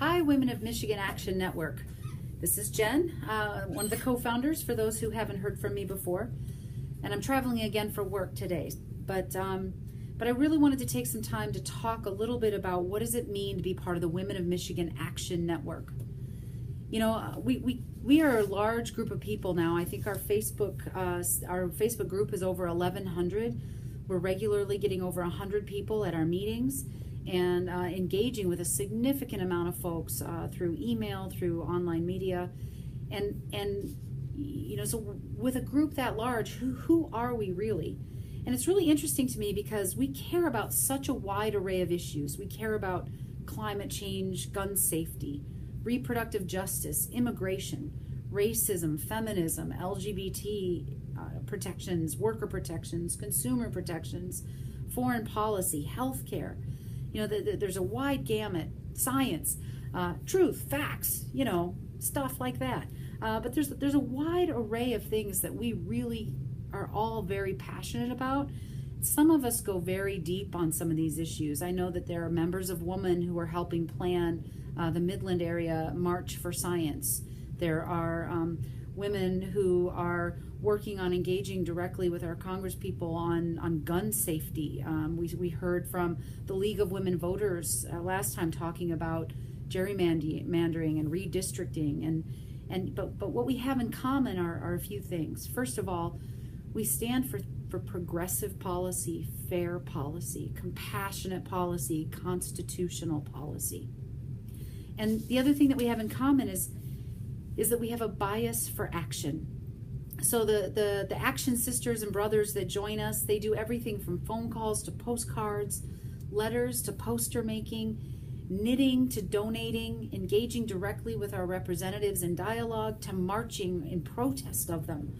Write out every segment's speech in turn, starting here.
Hi, Women of Michigan Action Network. This is Jen, one of the co-founders for those who haven't heard from me before. And I'm traveling again for work today. But I really wanted to take some time to talk a little bit about what does it mean to be part of the Women of Michigan Action Network. You know, we are a large group of people now. I think our Facebook group is over 1,100. We're regularly getting over 100 people at our meetings and engaging with a significant amount of folks through email, through online media, and you know, so with a group that large, who are we really? And it's really interesting to me because we care about such a wide array of issues. We care about climate change, gun safety, reproductive justice, immigration, racism, feminism, LGBT protections, worker protections, consumer protections, foreign policy, healthcare. You know, there's a wide gamut, science, truth, facts, you know, stuff like that. But there's a wide array of things that we really are all very passionate about. Some of us go very deep on some of these issues. I know that there are members of Women who are helping plan the Midland area March for Science. There are women who are working on engaging directly with our congresspeople on gun safety. We heard from the League of Women Voters last time talking about gerrymandering and redistricting. But what we have in common are a few things. First of all, we stand for progressive policy, fair policy, compassionate policy, constitutional policy. And the other thing that we have in common is that we have a bias for action. So the Action Sisters and Brothers that join us, they do everything from phone calls to postcards, letters to poster making, knitting to donating, engaging directly with our representatives in dialogue to marching in protest of them,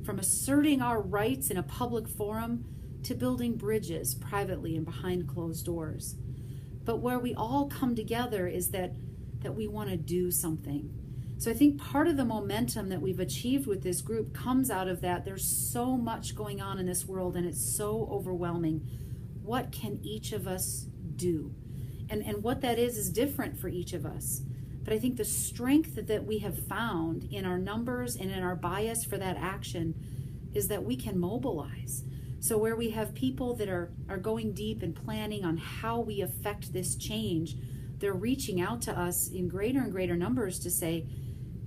from asserting our rights in a public forum to building bridges privately and behind closed doors. But where we all come together is that we want to do something. So I think part of the momentum that we've achieved with this group comes out of that. There's so much going on in this world and it's so overwhelming. What can each of us do? And what that is different for each of us. But I think the strength that we have found in our numbers and in our bias for that action is that we can mobilize. So where we have people that are going deep and planning on how we affect this change, they're reaching out to us in greater and greater numbers to say,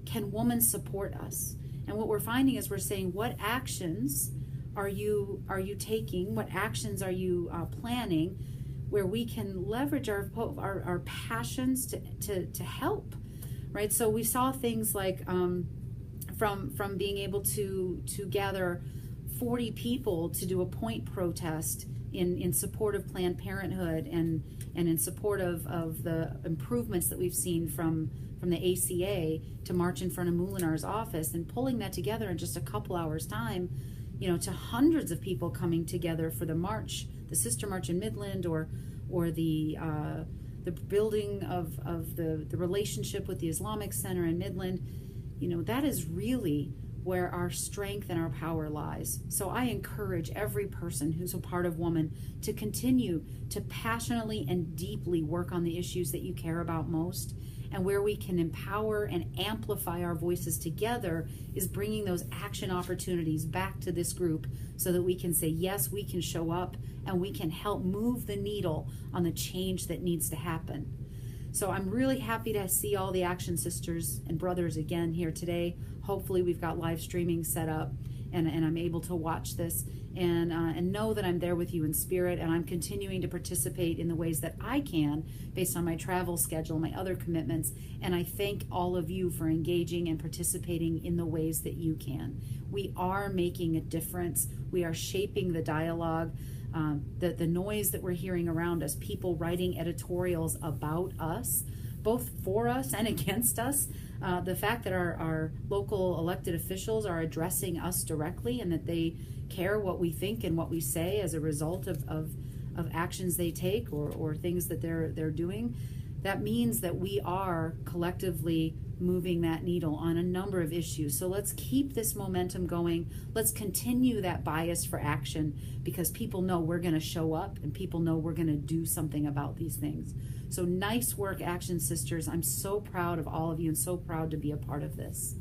can women support us? And what we're finding is we're saying, what actions are you taking? What actions are you planning where we can leverage our passions to help, right? So we saw things like from being able to gather 40 people to do a point protest in support of Planned Parenthood and in support of the improvements that we've seen from the ACA to march in front of Moolinar's office, and pulling that together in just a couple hours time, you know, to hundreds of people coming together for the march, the Sister March in Midland, or the building of the relationship with the Islamic Center in Midland. You know, that is really where our strength and our power lies. So I encourage every person who's a part of Woman to continue to passionately and deeply work on the issues that you care about most. And where we can empower and amplify our voices together is bringing those action opportunities back to this group so that we can say, yes, we can show up and we can help move the needle on the change that needs to happen. So I'm really happy to see all the Action Sisters and Brothers again here today. Hopefully we've got live streaming set up and I'm able to watch this and know that I'm there with you in spirit, and I'm continuing to participate in the ways that I can based on my travel schedule, my other commitments, and I thank all of you for engaging and participating in the ways that you can. We are making a difference. We are shaping the dialogue. The noise that we're hearing around us, people writing editorials about us, both for us and against us, the fact that our local elected officials are addressing us directly and that they care what we think and what we say as a result of actions they take or things that they're doing, that means that we are collectively moving that needle on a number of issues. So let's keep this momentum going. Let's continue that bias for action, because people know we're going to show up and people know we're going to do something about these things. So nice work, Action Sisters. I'm so proud of all of you and so proud to be a part of this.